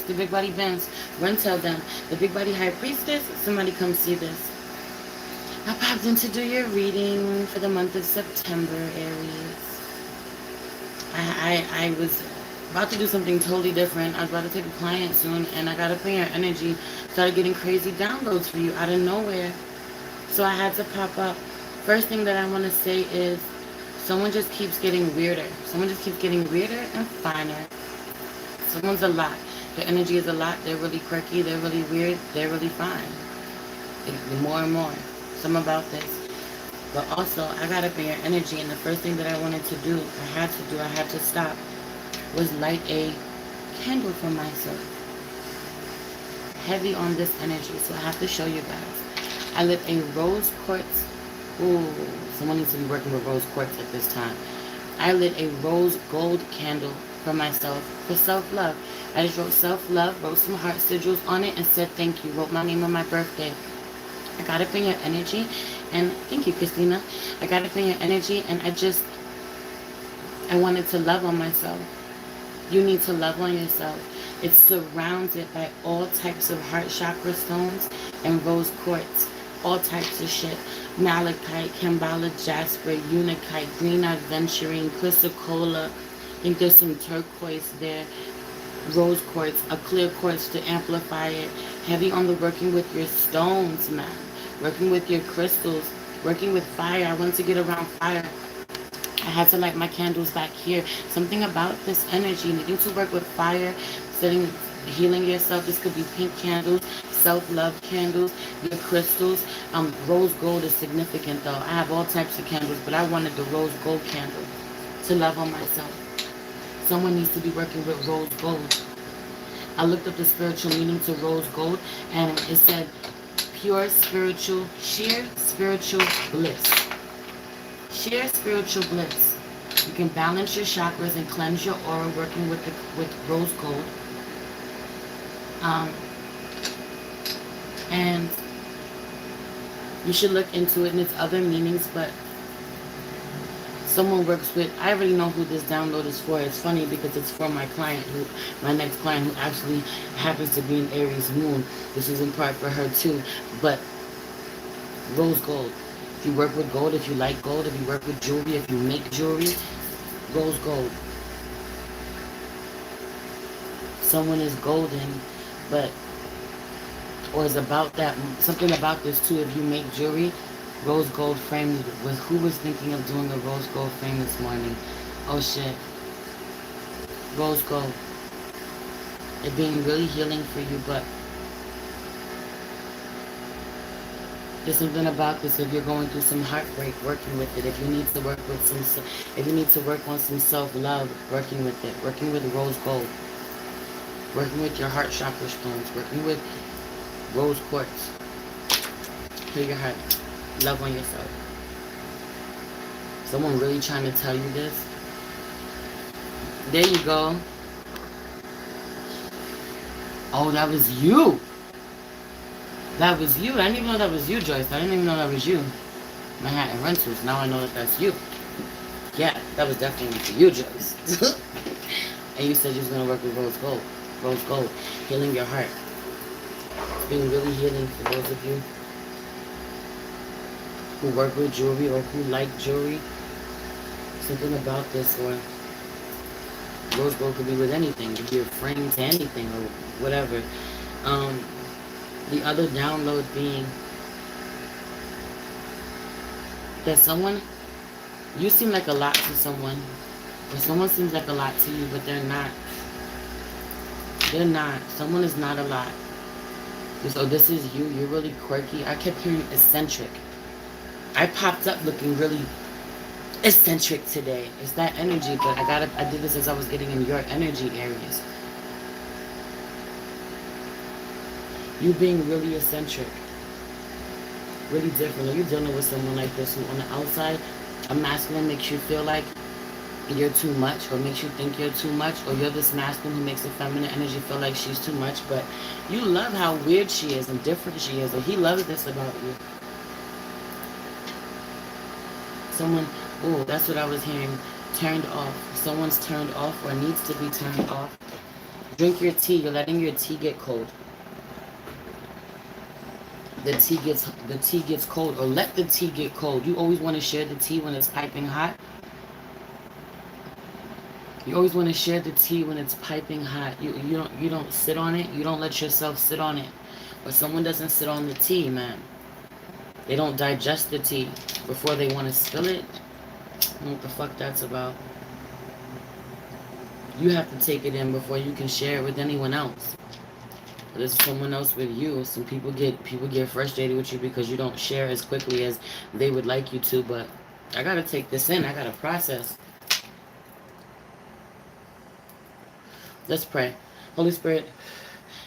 the big body Benz. Run tell them. The big body high priestess, somebody come see this. I popped in to do your reading for the month of September, Aries. I was about to do something totally different. I was about to take a client soon, and I got up in your energy. Started getting crazy downloads for you out of nowhere. So I had to pop up. First thing that I want to say is someone just keeps getting weirder. Someone just keeps getting weirder and finer. Someone's a lot. Their energy is a lot. They're really quirky. They're really weird. They're really fine. More and more. Some about this. But also, I got up in your energy, and the first thing that I wanted to do, I had to stop, was light a candle for myself. Heavy on this energy, so I have to show you guys. I lit a rose quartz. Ooh, someone needs to be working with rose quartz at this time. I lit a rose gold candle for myself, for self-love. I just wrote self-love, wrote some heart sigils on it, and said thank you. Wrote my name on my birthday. I got up in your energy, and thank you, Christina. I got up in your energy, and I wanted to love on myself. You need to love on yourself. It's surrounded by all types of heart chakra stones and rose quartz. All types of shit. Malachite, Kambala, Jasper, Unakite, Green Aventurine, Chrysocolla. I think there's some turquoise there. Rose quartz, a clear quartz to amplify it. Heavy on the working with your stones, man. Working with your crystals. Working with fire. I wanted to get around fire. I had to light my candles back here. Something about this energy, needing to work with fire, healing yourself. This could be pink candles, self-love candles, your crystals. Rose gold is significant though. I have all types of candles, but I wanted the rose gold candle to love on myself. Someone needs to be working with rose gold. I looked up the spiritual meaning to rose gold, and it said pure spiritual, sheer spiritual bliss. Sheer spiritual bliss. You can balance your chakras and cleanse your aura working with rose gold. And you should look into it and its other meanings, but someone works with, I already know who this download is for. It's funny because it's for my client, my next client, who actually happens to be an Aries moon. This is in part for her too, but rose gold. If you work with gold, if you like gold, if you work with jewelry, if you make jewelry, rose gold. Someone is golden, but, or is about that, something about this too. If you make jewelry, rose gold frame. Who was thinking of doing a rose gold frame this morning? Oh shit. Rose gold. It being really healing for you, but there's something about this. If you're going through some heartbreak, working with it. If you need to work with if you need to work on some self-love, working with it. Working with rose gold. Working with your heart chakra stones. Working with rose quartz. Heal your heart. Love on yourself. Someone really trying to tell you this. There you go. Oh, that was you. That was you. I didn't even know that was you, Joyce. I didn't even know that was you. Manhattan Rentals. Now I know that that's you. Yeah, that was definitely for you, Joyce. And you said you was going to work with rose gold. Rose gold. Healing your heart. Being really healing for those of you who work with jewelry or who like jewelry. Something about this, or rose gold could be with anything. It could be a frame to anything or whatever. The other download being that someone, you seem like a lot to someone, or someone seems like a lot to you, but they're not. They're not. Someone is not a lot. So this is you. You're really quirky. I kept hearing eccentric. I popped up looking really eccentric today. It's that energy, but I did this as I was getting in your energy areas. You being really eccentric. Really different. Are you dealing with someone like this who on the outside, a masculine makes you feel like you're too much, or makes you think you're too much, or you're this masculine who makes a feminine energy feel like she's too much, but you love how weird she is and different she is, or he loves this about you. Someone, oh, that's what I was hearing, turned off. Someone's turned off or needs to be turned off. Drink your tea. You're letting your tea get cold. The tea gets cold, or let the tea get cold. You always want to share the tea when it's piping hot. You always want to share the tea when it's piping hot. You don't sit on it. You don't let yourself sit on it. Or someone doesn't sit on the tea, man. They don't digest the tea before they want to spill it. I don't know what the fuck that's about. You have to take it in before you can share it with anyone else. There's someone else with you. Some people get frustrated with you because you don't share as quickly as they would like you to. But I gotta take this in. I gotta process. Let's pray. Holy Spirit.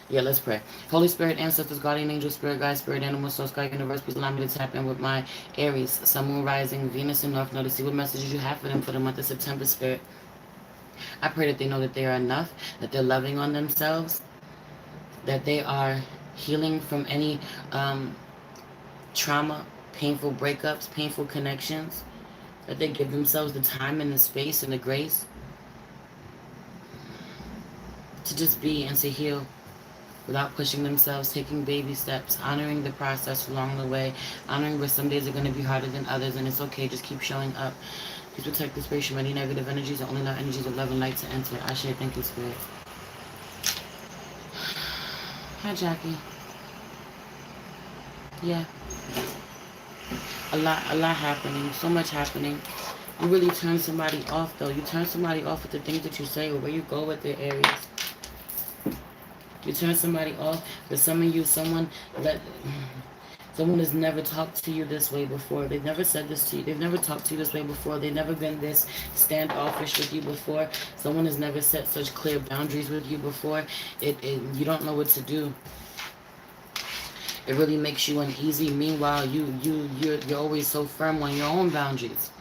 Yeah, let's pray. Holy Spirit, ancestors, guardian angel, spirit guide, spirit animal, source, God, universe, please allow me to tap in with my Aries, Sun, Moon, Rising, Venus, and North Node to see what messages you have for them for the month of September, Spirit. I pray that they know that they are enough, that they're loving on themselves, that they are healing from any trauma, painful breakups, painful connections, that they give themselves the time and the space and the grace to just be and to heal without pushing themselves, taking baby steps, honoring the process along the way, honoring where some days are going to be harder than others, and it's okay, just keep showing up. Please protect this space from any negative energies and only allow energies of love and light to enter. I share, thank you, Spirit. Hi, Jackie. Yeah. A lot happening, so much happening. You really turn somebody off, though. You turn somebody off with the things that you say or where you go with their Aries. You turn somebody off. For some of you, someone has never talked to you this way before. They've never said this to you. They've never talked to you this way before. They've never been this standoffish with you before. Someone has never set such clear boundaries with you before. You don't know what to do. It really makes you uneasy. Meanwhile, you're always so firm on your own boundaries.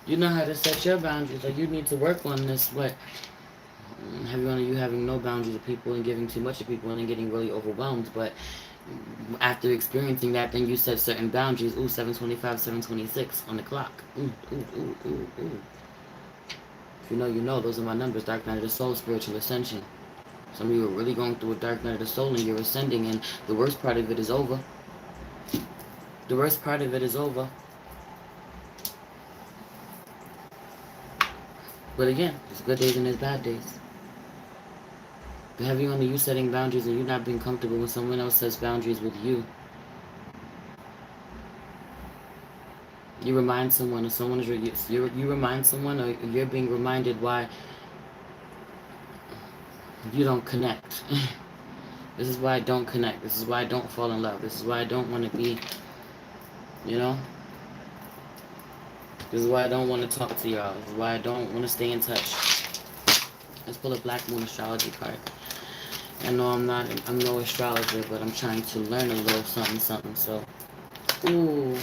You know how to set your boundaries. Like, you need to work on this, but you having no boundaries of people and giving too much of people and getting really overwhelmed. But after experiencing that, then you set certain boundaries. Ooh, 7:25, 7:26 on the clock. Ooh, ooh, ooh, ooh, ooh. If you know, you know. Those are my numbers. Dark night of the soul, spiritual ascension. Some of you are really going through a dark night of the soul and you're ascending, and the worst part of it is over. The worst part of it is over. But again, there's good days and there's bad days. But heavy on you setting boundaries and you not being comfortable when someone else sets boundaries with you. You remind someone, or someone is you remind someone, or you're being reminded why you don't connect. This is why I don't connect. This is why I don't fall in love. This is why I don't want to be, This is why I don't want to talk to y'all. This is why I don't want to stay in touch. Let's pull a Black Moon astrology card. I know I'm no astrologer, but I'm trying to learn a little something. So, ooh.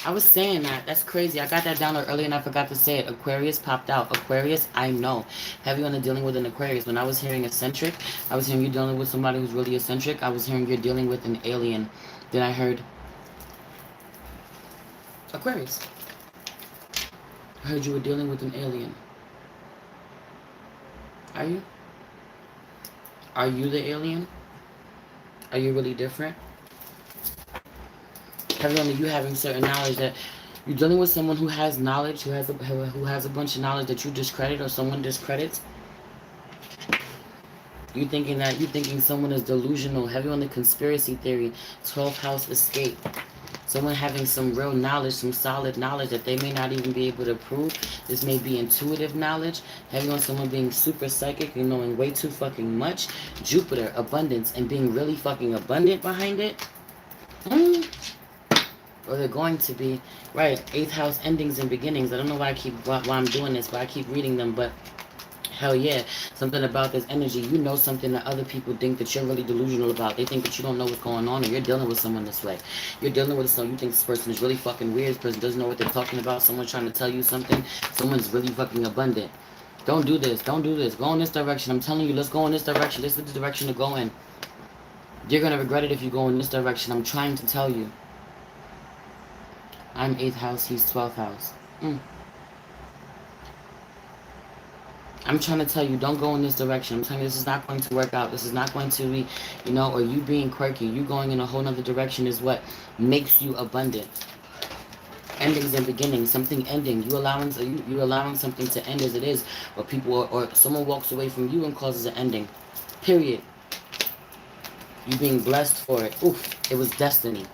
I was saying that. That's crazy. I got that down earlier and I forgot to say it. Aquarius popped out. Aquarius, I know. Heavy on the dealing with an Aquarius. When I was hearing eccentric, I was hearing you dealing with somebody who's really eccentric. I was hearing you're dealing with an alien. Then I heard Aquarius. I heard you were dealing with an alien. Are you? Are you the alien? Are you really different? Heavy on you having certain knowledge that you're dealing with someone who has knowledge, who has a bunch of knowledge that you discredit or someone discredits. You thinking someone is delusional. Heavy on the conspiracy theory. 12th house escape. Someone having some real knowledge, some solid knowledge that they may not even be able to prove. This may be intuitive knowledge. Heavy on someone being super psychic and knowing way too fucking much. Jupiter, abundance, and being really fucking abundant behind it. Or they're going to be. Right, 8th house endings and beginnings. I don't know why I'm doing this, but I keep reading them, but hell yeah, something about this energy. You know something that other people think that you're really delusional about. They think that you don't know what's going on, and you're dealing with someone this way. You're dealing with someone, you think this person is really fucking weird. This person doesn't know what they're talking about. Someone's trying to tell you something. Someone's really fucking abundant. Don't do this. Don't do this. Go in this direction. I'm telling you, let's go in this direction. This is the direction to go in. You're going to regret it if you go in this direction. I'm trying to tell you. I'm 8th house. He's 12th house. I'm trying to tell you, don't go in this direction. I'm telling you, this is not going to work out. This is not going to be, you know, or you being quirky, you going in a whole nother direction is what makes you abundant. Endings and beginnings, something ending. You allowing something to end as it is, or people or someone walks away from you and causes an ending. Period. You being blessed for it. Oof, it was destiny.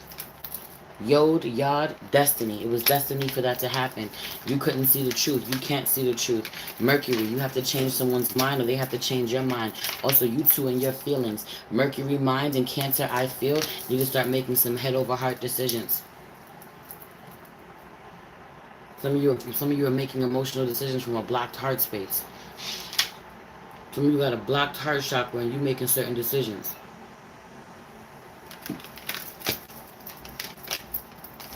Yod, destiny. It was destiny for that to happen. You couldn't see the truth. You can't see the truth. Mercury, you have to change someone's mind or they have to change your mind. Also, you two and your feelings. Mercury, mind, and Cancer, I feel. You can start making some head over heart decisions. Some of you are making emotional decisions from a blocked heart space. Some of you got a blocked heart chakra and you making certain decisions.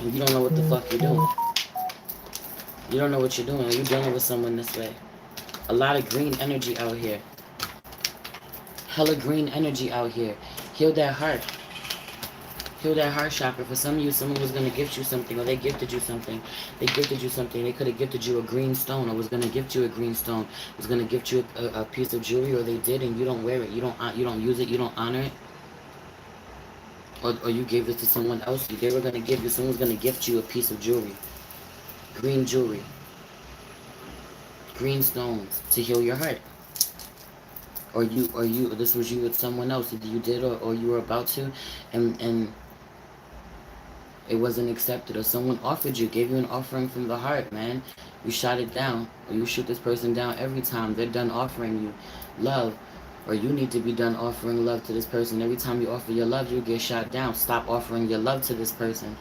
And you don't know what the fuck you're doing. You don't know what you're doing. You're dealing with someone this way. A lot of green energy out here. Hella green energy out here. Heal that heart. Heal that heart chakra. For some of you, someone was going to gift you something, or they gifted you something. They gifted you something. They could have gifted you a green stone, or was going to gift you a green stone. Was going to gift you a piece of jewelry, or they did, and you don't wear it. You don't use it. You don't honor it. Or you gave this to someone else. They were going to give you. Someone's going to gift you a piece of jewelry. Green jewelry. Green stones to heal your heart. Or this was you with someone else. Either you did or you were about to, and it wasn't accepted, or someone offered you, gave you an offering from the heart, man. You shot it down, or you shoot this person down every time they're done offering you love, or you need to be done offering love to this person. Every time you offer your love, you get shot down. Stop offering your love to this person.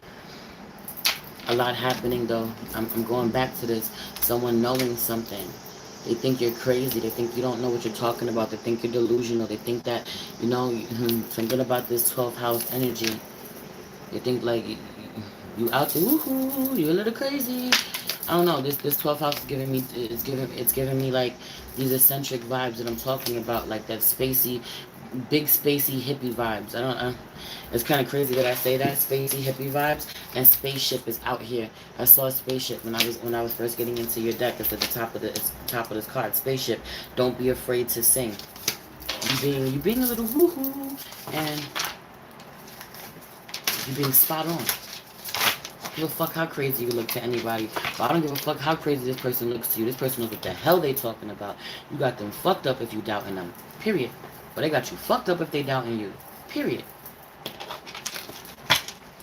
A lot happening, though. I'm going back to this. Someone knowing something. They think you're crazy. They think you don't know what you're talking about. They think you're delusional. They think that, you know, something about this 12th house energy. They think like you out there, woohoo, you're a little crazy. I don't know. This 12th house is giving me it's giving me like these eccentric vibes that I'm talking about, like that spacey, big spacey hippie vibes. I don't. It's kind of crazy that I say that, spacey hippie vibes. And spaceship is out here. I saw a spaceship when I was first getting into your deck. It's at the top of this card. Spaceship. Don't be afraid to sing. You being a little woohoo, and you being spot on. I don't give a fuck how crazy you look to anybody, but I don't give a fuck how crazy this person looks to you. This person knows what the hell they talking about. You got them fucked up if you doubting them. Period. But they got you fucked up if they doubting you. Period.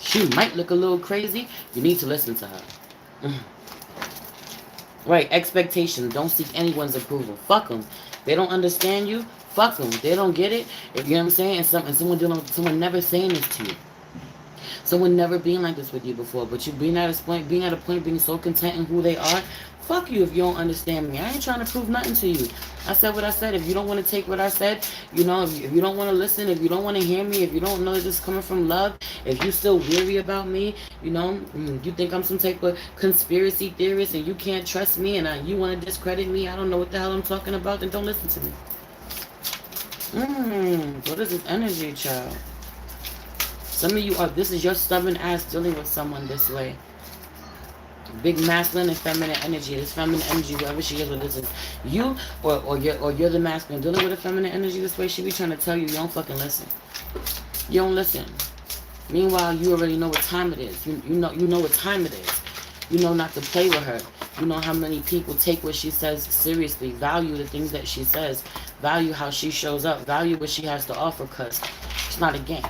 She might look a little crazy. You need to listen to her. Right, expectations. Don't seek anyone's approval. Fuck them. They don't understand you. Fuck them. They don't get it. You know what I'm saying? And someone never saying this to you. Someone never being like this with you before, but you being at a point, being so content in who they are. Fuck you if you don't understand me. I ain't trying to prove nothing to you. I said what I said. If you don't want to take what I said, you know, if you don't want to listen, if you don't want to hear me, if you don't know this is coming from love, if you still weary about me, you know, you think I'm some type of conspiracy theorist and you can't trust me and you want to discredit me, I don't know what the hell I'm talking about, then don't listen to me. What is this energy, child? Some of you this is your stubborn ass dealing with someone this way. Big masculine and feminine energy. This feminine energy, whoever she is, whether this is you or you're the masculine dealing with a feminine energy this way, she be trying to tell you don't fucking listen. You don't listen. Meanwhile, you already know what time it is. You know what time it is. You know not to play with her. You know how many people take what she says seriously, value the things that she says, value how she shows up, value what she has to offer, because it's not a game.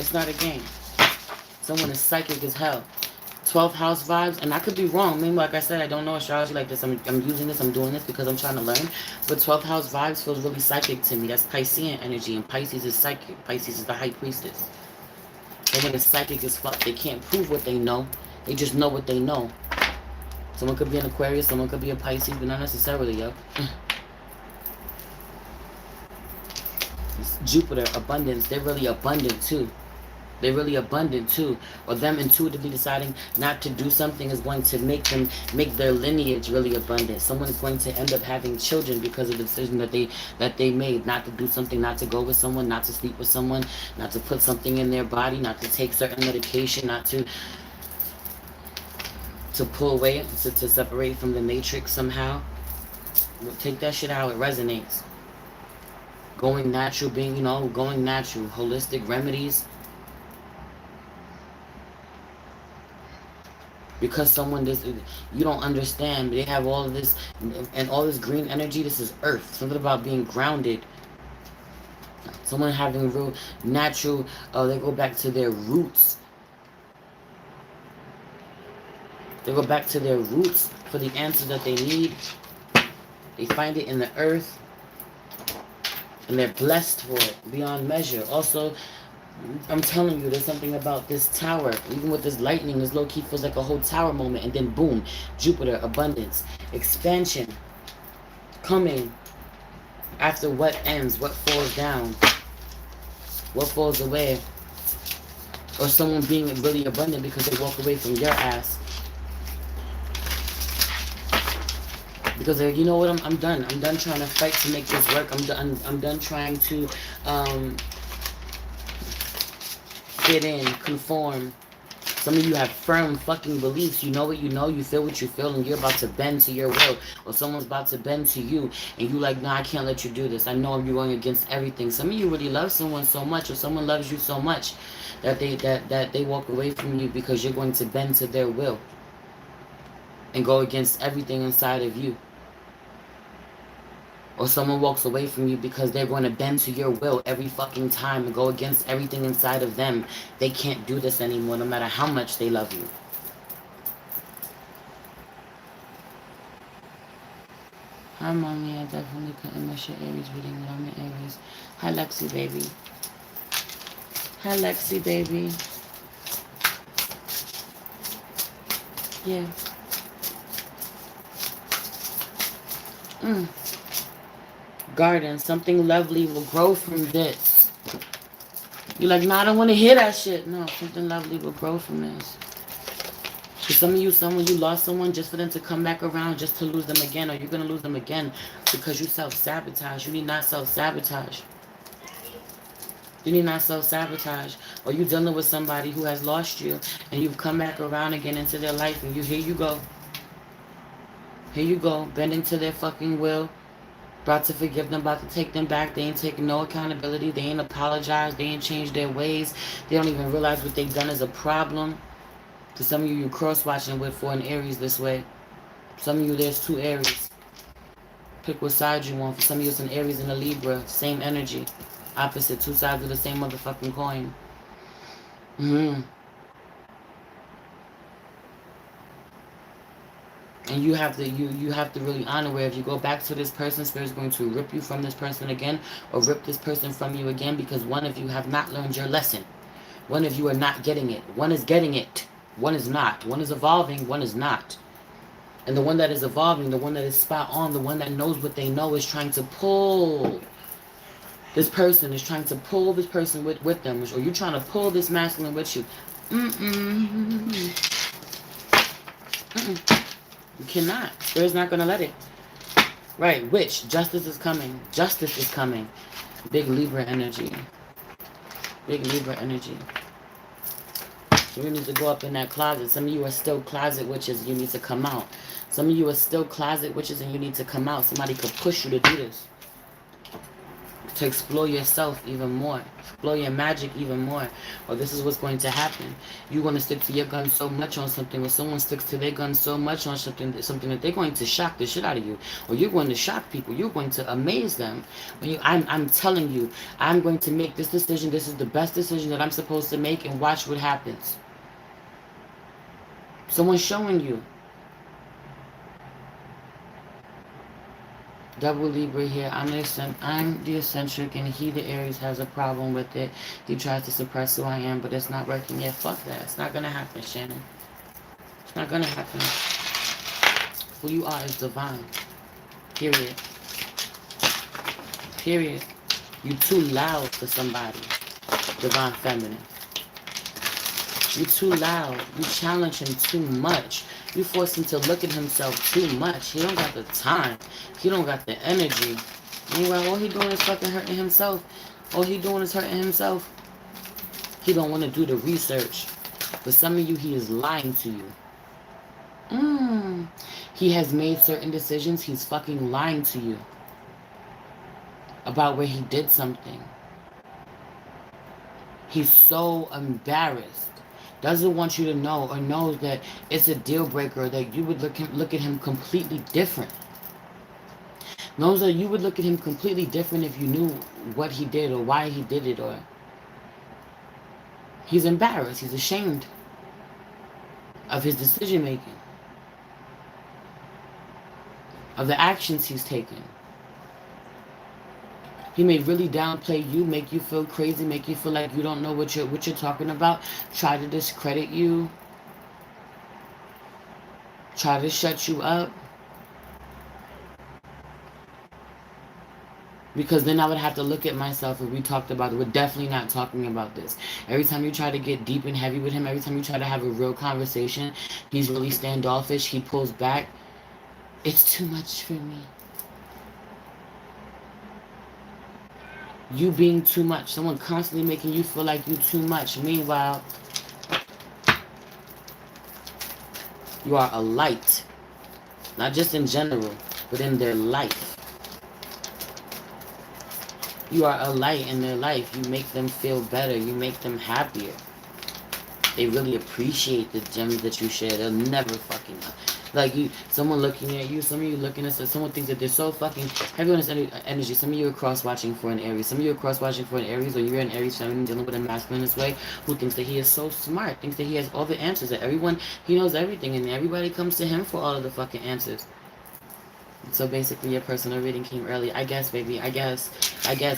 It's not a game. Someone is psychic as hell. 12th house vibes, and I could be wrong. Maybe, like I said, I don't know astrology like this. I'm using this, I'm doing this because I'm trying to learn. But 12th house vibes feels really psychic to me. That's Piscean energy, and Pisces is psychic. Pisces is the high priestess. Someone is psychic as fuck. They can't prove what they know. They just know what they know. Someone could be an Aquarius, someone could be a Pisces, but not necessarily, yo. Jupiter, abundance. They're really abundant, too. They're really abundant too. Or them intuitively deciding not to do something is going to make their lineage really abundant. Someone is going to end up having children because of the decision that they made, not to do something, not to go with someone, not to sleep with someone, not to put something in their body, not to take certain medication, not to pull away, to separate from the matrix somehow. Take that shit how it resonates. Going natural, being, going natural. Holistic remedies. Because someone does, you don't understand. They have all of this, and all this green energy. This is earth. Something about being grounded. Someone having real natural, they go back to their roots. They go back to their roots for the answer that they need. They find it in the earth. And they're blessed for it beyond measure. Also, I'm telling you, there's something about this tower. Even with this lightning, this low-key feels like a whole tower moment. And then boom, Jupiter, abundance, expansion, coming after what ends, what falls down, what falls away. Or someone being really abundant because they walk away from your ass. Because you know what, I'm done. I'm done trying to fight to make this work. I'm done trying to fit in, conform. Some of you have firm fucking beliefs. You know what you know, you feel what you feel, and you're about to bend to your will. Or someone's about to bend to you, and you like, nah, I can't let you do this. I know you're going against everything. Some of you really love someone so much, or someone loves you so much, that they walk away from you because you're going to bend to their will. And go against everything inside of you. Or someone walks away from you because they're going to bend to your will every fucking time and go against everything inside of them. They can't do this anymore, no matter how much they love you. Hi, Mommy. I definitely couldn't miss your Aries reading, but I'm in Aries. Hi, Lexi, baby. Hi, Lexi, baby. Yeah. Garden, something lovely will grow from this. You're like, nah, I don't want to hear that shit. No, something lovely will grow from this. For some of you, you lost someone just for them to come back around, just to lose them again, or you're going to lose them again because you self-sabotage. You need not self-sabotage. You need not self-sabotage. Or you dealing with somebody who has lost you, and you've come back around again into their life, and here you go. Here you go, bending to their fucking will. About to forgive them, about to take them back. They ain't taking no accountability. They ain't apologized. They ain't changed their ways. They don't even realize what they've done is a problem. For some of you, you're cross-watching with for an Aries this way. Some of you, there's 2 Aries. Pick what side you want. For some of you, it's an Aries and a Libra. Same energy. Opposite. 2 sides of the same motherfucking coin. And you have to you have to really honor where if you go back to this person, Spirit's going to rip you from this person again, or rip this person from you again, because one of you have not learned your lesson. One of you are not getting it. One is getting it. One is not. One is evolving. One is not. And the one that is evolving, the one that is spot on, the one that knows what they know is trying to pull this person, is trying to pull this person with them. Or you're trying to pull this masculine with you. You cannot. Spirit's not going to let it. Right, which? Justice is coming. Justice is coming. Big Libra energy. Big Libra energy. So you need to go up in that closet. Some of you are still closet witches. You need to come out. Some of you are still closet witches and you need to come out. Somebody could push you to do this. To explore yourself even more. Explore your magic even more. Or this is what's going to happen. You're going to stick to your gun so much on something. When someone sticks to their gun so much on something that they're going to shock the shit out of you. Or you're going to shock people. You're going to amaze them. I'm telling you, I'm going to make this decision. This is the best decision that I'm supposed to make, and watch what happens. Someone's showing you. Double Libra here. I'm the eccentric, and he, the Aries, has a problem with it. He tries to suppress who I am, but it's not working yet. Fuck that. It's not gonna happen, Shannon. It's not gonna happen. Who you are is divine. Period. Period. You too loud for somebody. Divine feminine. You too loud. You challenge him too much. You force him to look at himself too much. He don't got the time. He don't got the energy. Anyway, all he doing is fucking hurting himself. All he doing is hurting himself. He don't want to do the research. For some of you, he is lying to you. He has made certain decisions. He's fucking lying to you about where he did something. He's so embarrassed. Doesn't want you to know, or knows that it's a deal breaker, that you would look at him completely different. Knows that you would look at him completely different if you knew what he did or why he did it. Or he's embarrassed. He's ashamed of his decision making, of the actions he's taken. He may really downplay you, make you feel crazy, make you feel like you don't know what you're talking about, try to discredit you, try to shut you up. Because then I would have to look at myself if we talked about it. We're definitely not talking about this. Every time you try to get deep and heavy with him, every time you try to have a real conversation, he's really standoffish, he pulls back. It's too much for me. You being too much. Someone constantly making you feel like you too much. Meanwhile, you are a light. Not just in general, but in their life. You are a light in their life. You make them feel better. You make them happier. They really appreciate the gems that you share. They'll never fucking know. Like you, someone looking at you, some of you looking at someone thinks that they're so fucking, everyone has energy. Some of you are cross-watching for an Aries. Some of you are cross-watching for an Aries, or you're an Aries feminine dealing with a masculine this way, who thinks that he is so smart, thinks that he has all the answers, that everyone, he knows everything, and everybody comes to him for all of the fucking answers. So basically your personal reading came early. I guess, baby. I guess.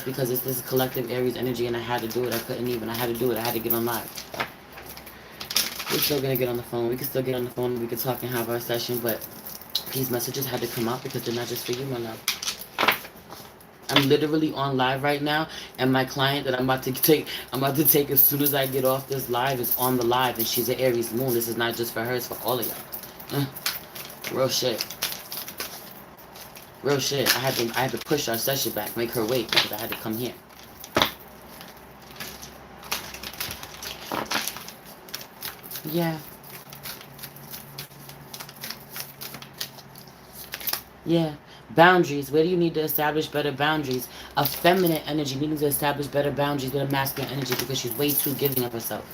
Because it's this collective Aries energy and I had to do it. I couldn't even. I had to do it. I had to get on live. We're still going to get on the phone. We can still get on the phone. We can talk and have our session. But these messages had to come out because they're not just for you, my love. I'm literally on live right now. And my client that I'm about to take as soon as I get off this live is on the live. And she's an Aries moon. This is not just for her. It's for all of y'all. Real shit. Real shit. I had to push our session back, make her wait because I had to come here. Yeah. Yeah. Boundaries. Where do you need to establish better boundaries? A feminine energy needing to establish better boundaries with a masculine energy because she's way too giving of herself.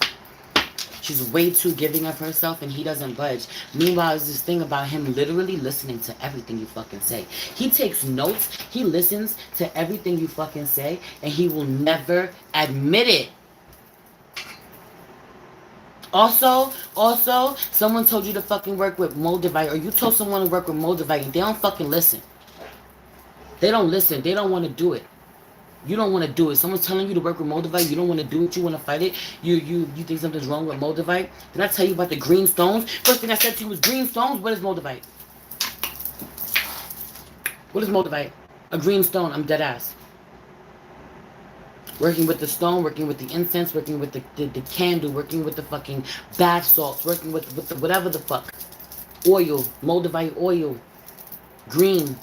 She's way too giving of herself and he doesn't budge. Meanwhile, there's this thing about him literally listening to everything you fucking say. He takes notes. He listens to everything you fucking say and he will never admit it. Also, someone told you to fucking work with Moldavite, or you told someone to work with Moldavite and they don't fucking listen. They don't listen. They don't want to do it. You don't want to do it. Someone's telling you to work with Moldavite. You don't want to do it. You want to fight it. You think something's wrong with Moldavite. Did I tell you about the green stones? First thing I said to you was green stones. What is Moldavite? What is Moldavite? A green stone. I'm dead ass. Working with the stone, working with the incense, working with the candle, working with the fucking bath salts, working with the whatever the fuck. Oil. Moldavite oil. Green.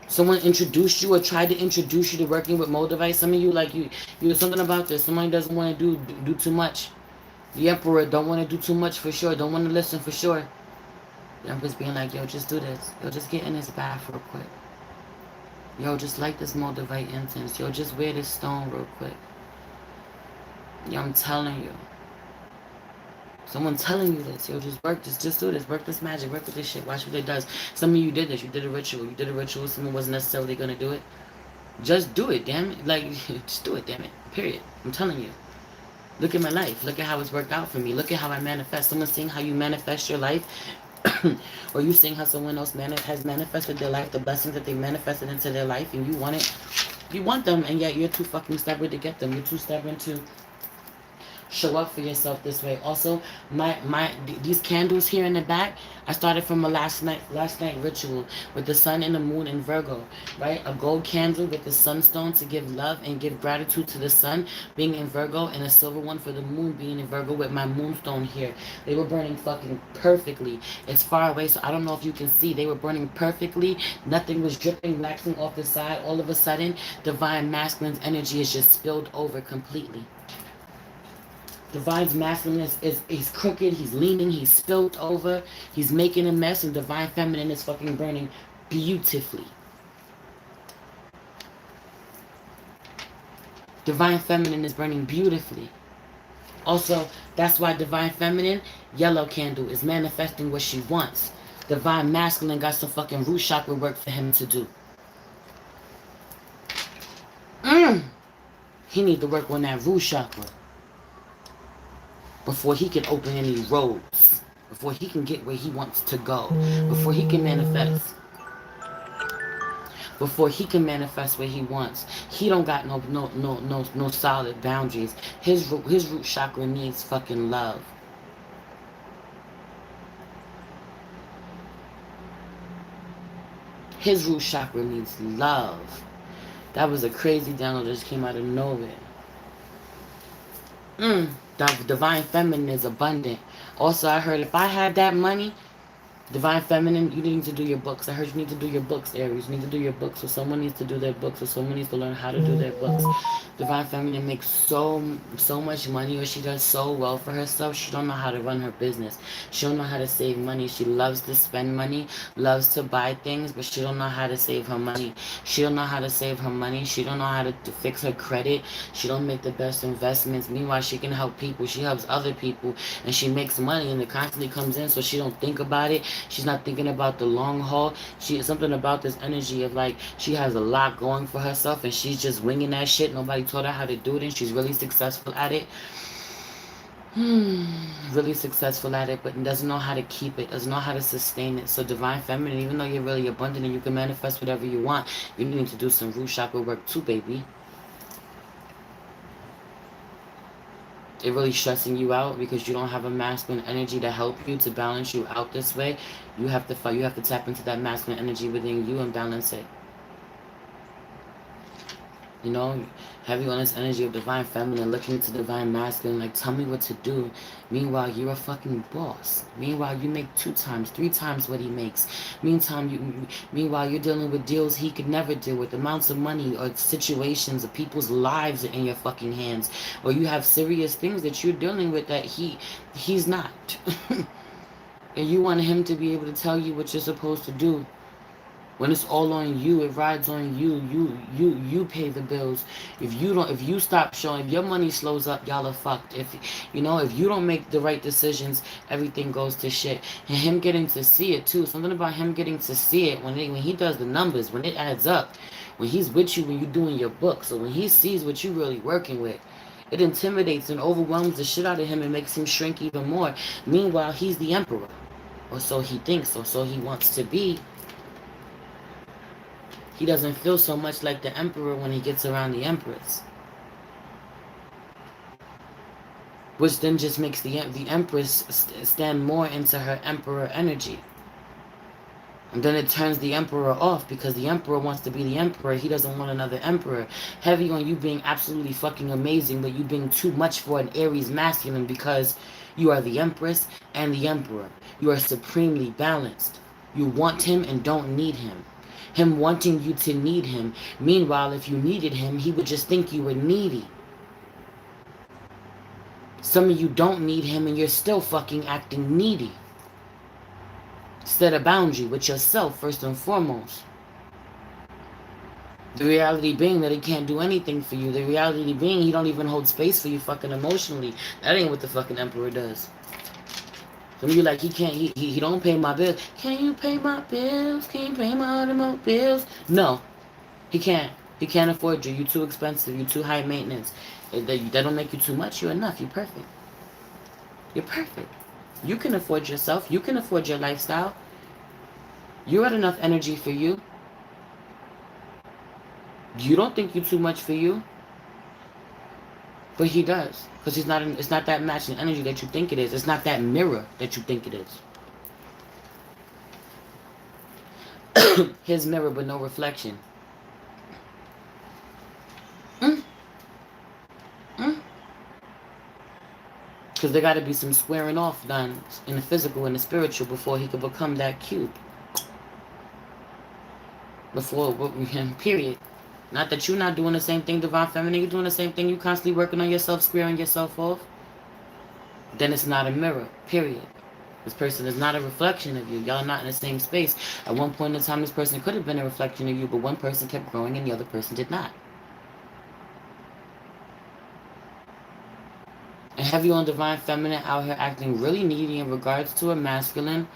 Someone introduced you or tried to introduce you to working with Moldavite. Some of you, like, you something about this. Somebody doesn't want to do too much. The Emperor don't want to do too much for sure. Don't want to listen for sure. The Emperor's being like, yo, just do this. Yo, just get in this bath real quick. Yo, just light this Moldavite incense. Yo, just wear this stone real quick. Yo, I'm telling you. Someone telling you this. Yo, just work. Just do this. Work this magic. Work with this shit. Watch what it does. Some of you did this. You did a ritual. You did a ritual. Someone wasn't necessarily going to do it. Just do it, damn it. Like, just do it, damn it. Period. I'm telling you. Look at my life. Look at how it's worked out for me. Look at how I manifest. Someone seeing how you manifest your life. Or you seeing how someone else has manifested their life. The blessings that they manifested into their life. And you want it. You want them. And yet you're too fucking stubborn to get them. You're too stubborn to show up for yourself this way. Also, these candles here in the back, I started from a last night ritual with the sun and the moon in Virgo, right? A gold candle with the sunstone to give love and give gratitude to the sun being in Virgo, and a silver one for the moon being in Virgo with my moonstone here. They were burning fucking perfectly. It's far away, so I don't know if you can see. They were burning perfectly. Nothing was dripping, waxing off the side. All of a sudden, divine masculine's energy is just spilled over completely. Divine's masculine is crooked, he's leaning, he's spilt over, he's making a mess, and divine feminine is fucking burning beautifully. Divine feminine is burning beautifully. Also, that's why divine feminine, yellow candle, is manifesting what she wants. Divine masculine got some fucking root chakra work for him to do. He need to work on that root chakra before he can open any roads, before he can get where he wants to go, before he can manifest. Before he can manifest what he wants. He don't got no solid boundaries. His root chakra needs fucking love. His root chakra needs love. That was a crazy download that just came out of nowhere. The divine feminine is abundant. Also, I heard if I had that money, divine feminine, you need to do your books. I heard you need to do your books, Aries. You need to do your books, or someone needs to do their books, or someone needs to learn how to do their books. Divine feminine makes so much money, or she does so well for herself. She don't know how to run her business. She don't know how to save money. She loves to spend money, loves to buy things, but she don't know how to save her money. She don't know how to save her money. She don't know how to fix her credit. She don't make the best investments. Meanwhile, she can help people. She helps other people, and she makes money, and it constantly comes in, so she don't think about it. She's not thinking about the long haul. She something about this energy of like she has a lot going for herself, and she's just winging that shit. Nobody taught her how to do it, and she's really successful at it. Really successful at it, but doesn't know how to keep it, doesn't know how to sustain it. So divine feminine, even though you're really abundant and you can manifest whatever you want, you need to do some root chakra work too, baby. It really stressing you out because you don't have a masculine energy to help you, to balance you out this way. You have to tap into that masculine energy within you and balance it. You know, heavy on this energy of divine feminine, looking into divine masculine, like, tell me what to do. Meanwhile, you're a fucking boss. Meanwhile, you make 2 times, 3 times what he makes. Meanwhile, you're dealing with deals he could never deal with. Amounts of money or situations or people's lives are in your fucking hands. Or you have serious things that you're dealing with that he's not. And you want him to be able to tell you what you're supposed to do. When it's all on you, it rides on you. You pay the bills. If you stop showing, if your money slows up, y'all are fucked. If you don't make the right decisions, everything goes to shit. And him getting to see it too. Something about him getting to see it when he does the numbers, when it adds up, when he's with you, when you're doing your book. So when he sees what you're really working with, it intimidates and overwhelms the shit out of him and makes him shrink even more. Meanwhile, he's the emperor, or so he thinks, or so he wants to be. He doesn't feel so much like the emperor when he gets around the empress. Which then just makes the empress stand more into her emperor energy. And then it turns the emperor off because the emperor wants to be the emperor. He doesn't want another emperor. Heavy on you being absolutely fucking amazing, but you being too much for an Aries masculine because you are the empress and the emperor. You are supremely balanced. You want him and don't need him. Him wanting you to need him. Meanwhile, if you needed him, he would just think you were needy. Some of you don't need him and you're still fucking acting needy. Set a boundary with yourself first and foremost. The reality being that he can't do anything for you. The reality being he don't even hold space for you fucking emotionally. That ain't what the fucking emperor does. Some of you like, he don't pay my bills. Can you pay my bills? Can you pay my automotive bills? No, he can't. He can't afford you. You're too expensive. You're too high maintenance. That don't make you too much. You're enough. You're perfect. You're perfect. You can afford yourself. You can afford your lifestyle. You got enough energy for you. You don't think you're too much for you. But he does. Because it's not that matching energy that you think it is. It's not that mirror that you think it is. His mirror, but no reflection. Because there got to be some squaring off done in the physical and the spiritual before he could become that cube. Before, period. Not that you're not doing the same thing, divine feminine. You're doing the same thing. You're constantly working on yourself, squaring yourself off. then it's not a mirror, period. This person is not a reflection of you. Y'all are not in the same space. At one point in time, this person could have been a reflection of you, but one person kept growing and the other person did not. And have you on divine feminine out here acting really needy in regards to a masculine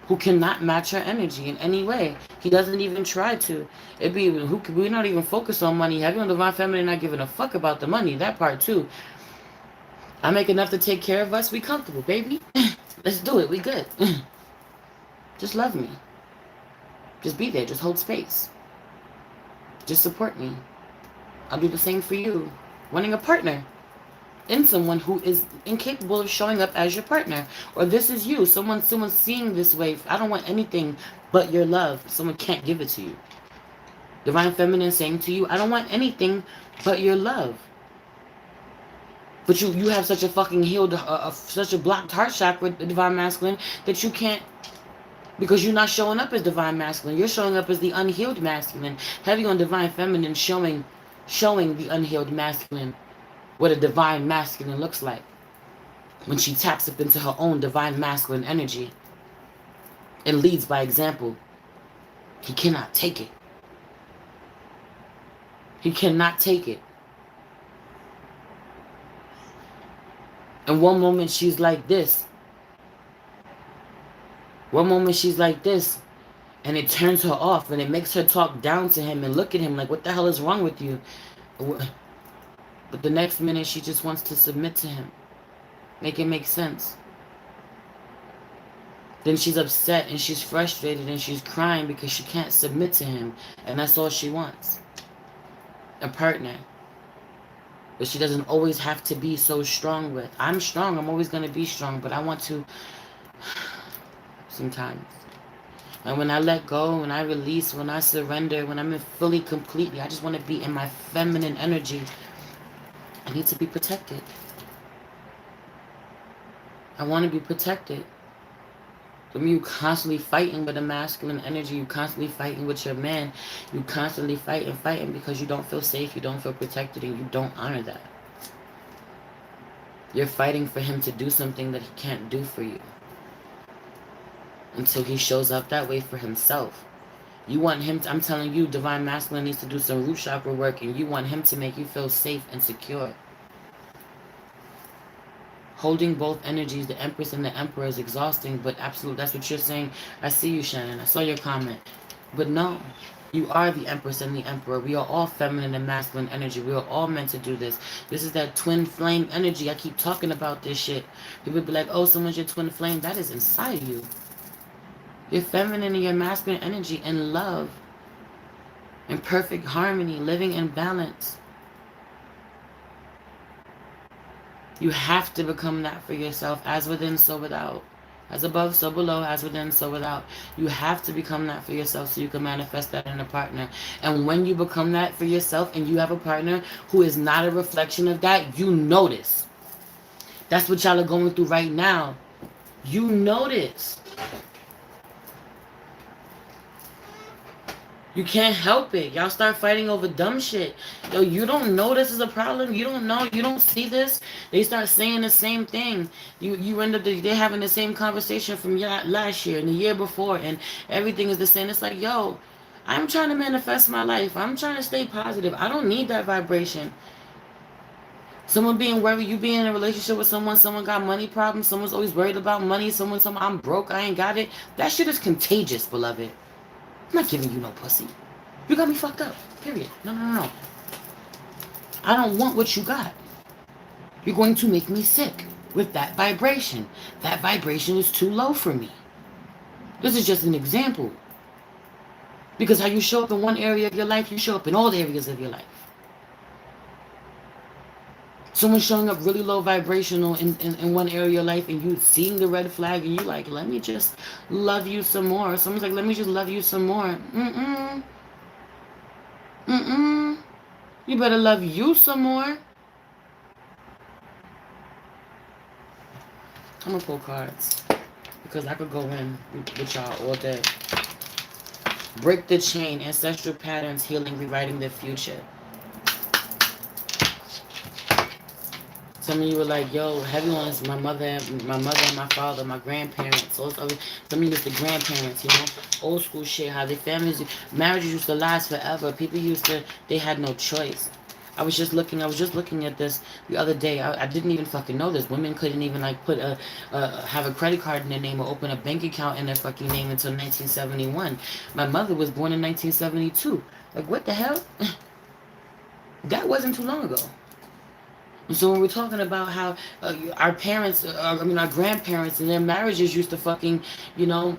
who cannot match her energy in any way. He doesn't even try to. We're not even focused on money. Have you on divine feminine not giving a fuck about the money? That part too. I make enough to take care of us. We comfortable, baby. Let's do it. We good. Just love me. Just be there. Just hold space. Just support me. I'll do the same for you. Wanting a partner in someone who is incapable of showing up as your partner. Or this is you. Someone seeing this way. I don't want anything but your love. Someone can't give it to you. Divine feminine saying to you, I don't want anything but your love. But you have such a fucking healed, such a blocked heart chakra, divine masculine, that you can't, because you're not showing up as divine masculine. You're showing up as the unhealed masculine. Heavy on divine feminine, showing the unhealed masculine what a divine masculine looks like when she taps up into her own divine masculine energy and leads by example. He cannot take it. He cannot take it. And one moment she's like this. One moment she's like this. And it turns her off. And it makes her talk down to him and look at him like, what the hell is wrong with you? But the next minute she just wants to submit to him. Make it make sense. Then she's upset and she's frustrated and she's crying because she can't submit to him. And that's all she wants. A partner. But she doesn't always have to be so strong with. I'm strong. I'm always going to be strong. But I want to sometimes. And when I let go, when I release, when I surrender, when I'm in fully, completely, I just want to be in my feminine energy. I need to be protected. I want to be protected. From you constantly fighting with a masculine energy, you constantly fighting with your man, you constantly fighting because you don't feel safe, you don't feel protected, and you don't honor that. You're fighting for him to do something that he can't do for you. Until he shows up that way for himself. You want him to, I'm telling you, divine masculine needs to do some root chakra work, and you want him to make you feel safe and secure. Holding both energies, the Empress and the Emperor, is exhausting, but absolutely, that's what you're saying. I see you, Shannon. I saw your comment. But no, you are the Empress and the Emperor. We are all feminine and masculine energy. We are all meant to do this. This is that twin flame energy. I keep talking about this shit. People be like, oh, someone's your twin flame. That is inside you. Your feminine and your masculine energy in love. In perfect harmony, living in balance. You have to become that for yourself. As within, so without. As above, so below. As within, so without. You have to become that for yourself so you can manifest that in a partner. And when you become that for yourself and you have a partner who is not a reflection of that, you notice. That's what y'all are going through right now. You notice. You can't help it. Y'all start fighting over dumb shit. Yo, you don't know this is a problem. You don't know. You don't see this. They start saying the same thing. You end up, they're having the same conversation from last year and the year before, and everything is the same. It's like, yo, I'm trying to manifest my life. I'm trying to stay positive. I don't need that vibration. Someone being worried, you being in a relationship with someone got money problems, someone's always worried about money, someone, I'm broke, I ain't got it. That shit is contagious, beloved. I'm not giving you no pussy. You got me fucked up. Period. No. I don't want what you got. You're going to make me sick with that vibration. That vibration is too low for me. This is just an example. Because how you show up in one area of your life, you show up in all the areas of your life. Someone showing up really low vibrational in one area of your life, and you seeing the red flag, and you like, let me just love you some more. Someone's like, let me just love you some more. You better love you some more. I'm gonna pull cards because I could go in with y'all all day. Break the chain, ancestral patterns, healing, rewriting the future. Some of you were like, yo, heavy ones, my mother and my father, my grandparents. Some of you was the grandparents, you know, old school shit, how their families, marriages used to last forever. People they had no choice. I was just looking at this the other day. I didn't even fucking know this. Women couldn't even like have a credit card in their name or open a bank account in their fucking name until 1971. My mother was born in 1972. Like, what the hell? That wasn't too long ago. So when we're talking about how our parents, our grandparents and their marriages used to fucking, you know,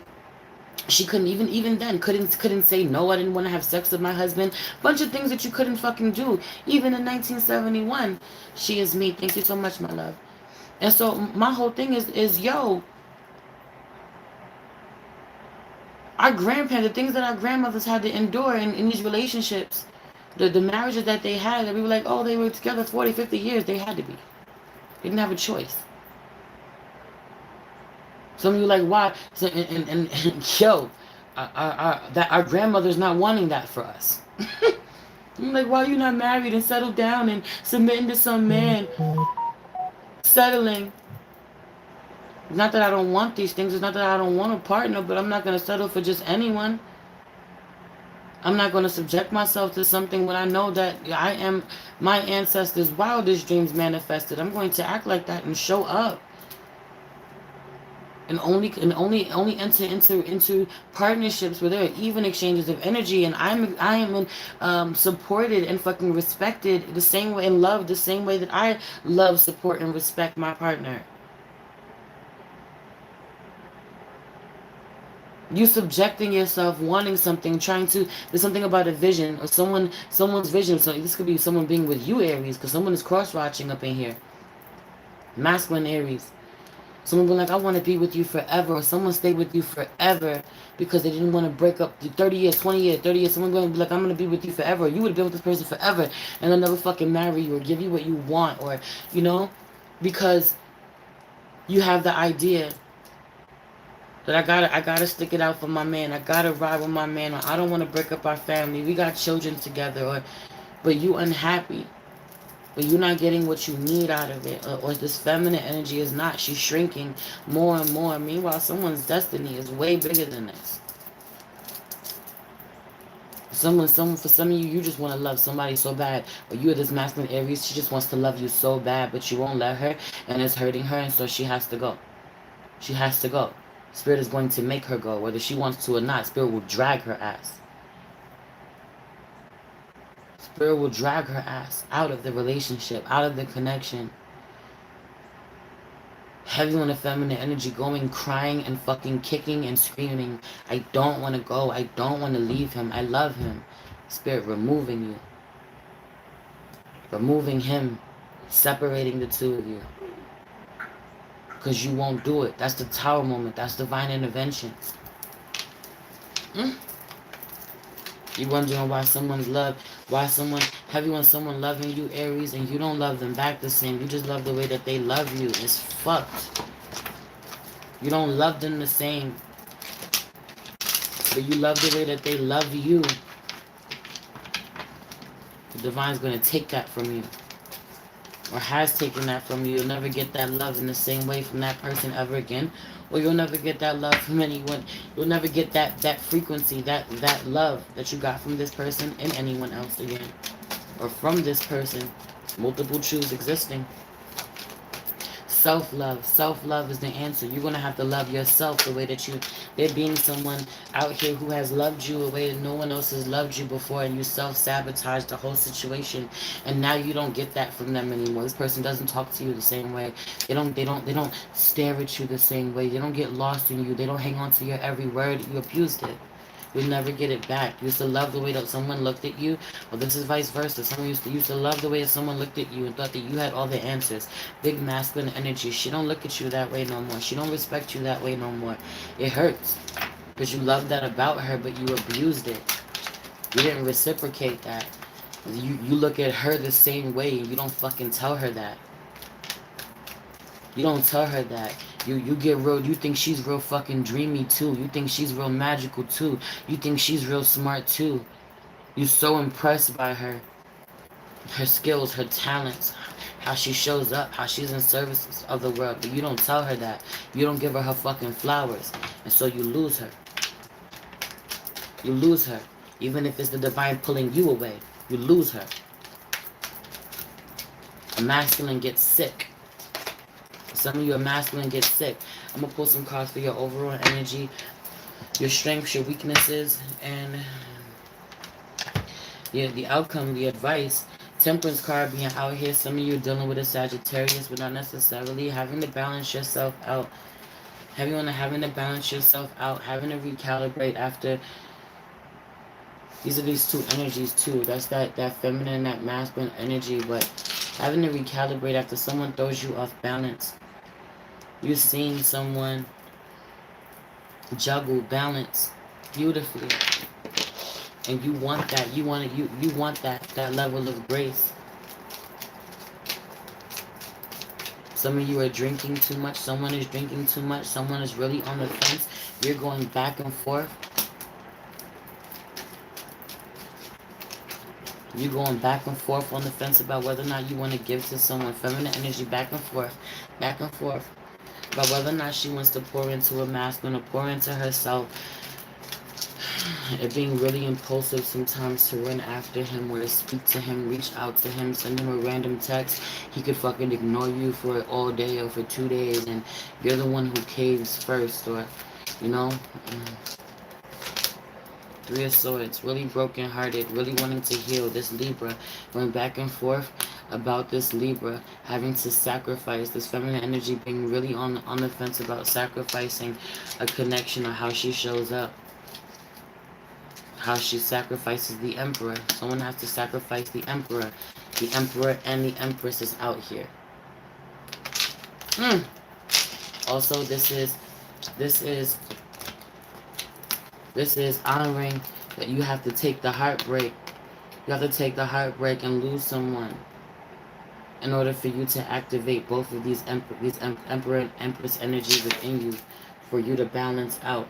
she couldn't even then couldn't say no. I didn't want to have sex with my husband. Bunch of things that you couldn't fucking do. Even in 1971, she is me. Thank you so much, my love. And so my whole thing is yo, our grandparents, the things that our grandmothers had to endure in these relationships, the marriages that they had, that we were like, oh, they were together 40, 50 years. They had to be. They didn't have a choice. Some of you like, why? So, and yo, our grandmother's not wanting that for us. I'm like, why are you not married and settled down and submitting to some man? Settling. It's not that I don't want these things. It's not that I don't want a partner, but I'm not going to settle for just anyone. I'm not going to subject myself to something when I know that I am my ancestors' wildest dreams manifested. I'm going to act like that and show up. And only enter into partnerships where there are even exchanges of energy, and I am supported and fucking respected the same way and loved the same way that I love, support, and respect my partner. You subjecting yourself, wanting something, there's something about a vision or someone's vision. So this could be someone being with you, Aries, because someone is cross-watching up in here. Masculine Aries. Someone be like, I want to be with you forever. Or someone stayed with you forever because they didn't want to break up. 30 years, 20 years, 30 years. Someone going to be like, I'm going to be with you forever. You would have been with this person forever. And they'll never fucking marry you or give you what you want. Or, you know, because you have the idea that I gotta stick it out for my man. I gotta ride with my man. Or I don't want to break up our family. We got children together. Or, but you unhappy. But you're not getting what you need out of it. Or this feminine energy is not. She's shrinking more and more. Meanwhile, someone's destiny is way bigger than this. For some of you, you just want to love somebody so bad. Or you're this masculine Aries, she just wants to love you so bad, but you won't let her, and it's hurting her, and so she has to go. She has to go. Spirit is going to make her go. Whether she wants to or not, Spirit will drag her ass. Spirit will drag her ass out of the relationship, out of the connection. Heavy on the feminine energy, going, crying, and fucking kicking and screaming. I don't want to go. I don't want to leave him. I love him. Spirit removing you. Removing him. Separating the two of you. Because you won't do it. That's the Tower moment. That's divine intervention. You wondering why someone's heavy on someone loving you, Aries, and you don't love them back the same. You just love the way that they love you. It's fucked. You don't love them the same. But you love the way that they love you. The divine's going to take that from you. Or has taken that from you. You'll never get that love in the same way from that person ever again. Or you'll never get that love from anyone. You'll never get that frequency, that love that you got from this person and anyone else again. Or from this person. Multiple truths existing. Self-love. Self-love is the answer. You're going to have to love yourself the way that there being someone out here who has loved you a way that no one else has loved you before, and you self-sabotage the whole situation, and now you don't get that from them anymore. This person doesn't talk to you the same way. They don't stare at you the same way. They don't get lost in you. They don't hang on to your every word. You abused it. You'll never get it back. You used to love the way that someone looked at you. Well, this is vice versa. Someone used to love the way that someone looked at you and thought that you had all the answers. Big masculine energy. She don't look at you that way no more. She don't respect you that way no more. It hurts. Because you loved that about her, but you abused it. You didn't reciprocate that. You look at her the same way and you don't fucking tell her that. You don't tell her that. You get real, you think she's real fucking dreamy too. You think she's real magical too. You think she's real smart too. You're so impressed by her. her skills, her talents, how she shows up, how she's in service of the world. But you don't tell her that. You don't give her her fucking flowers. And so you lose her. You lose her. Even if it's the divine pulling you away, you lose her. A masculine gets sick. Some of you, a masculine gets sick. I'm going to pull some cards for your overall energy, your strengths, your weaknesses, and the outcome, the advice. Temperance card being out here. Some of you are dealing with a Sagittarius, but not necessarily. Having to balance yourself out. Having to balance yourself out. Having to recalibrate after. These are these two energies too. That's that feminine, that masculine energy. But having to recalibrate after someone throws you off balance. You're seeing someone juggle balance beautifully. And you want that. You want that level of grace. Some of you are drinking too much. Someone is drinking too much. Someone is really on the fence. You're going back and forth. You're going back and forth on the fence about whether or not you want to give to someone. Feminine energy, back and forth. Back and forth. About whether or not she wants to pour into a masculine or pour into herself. It being really impulsive sometimes to run after him or to speak to him, reach out to him, send him a random text. He could fucking ignore you for all day or for 2 days, and you're the one who caves first, or, you know. Three of Swords, really broken-hearted, really wanting to heal. This Libra, going back and forth about this Libra, having to sacrifice. This feminine energy being really on the fence about sacrificing a connection or how she shows up. How she sacrifices the Emperor. Someone has to sacrifice the Emperor. The Emperor and the Empress is out here. Also, this is honoring that you have to take the heartbreak. You have to take the heartbreak and lose someone in order for you to activate both of these Emperor and Empress energy within you, for you to balance out.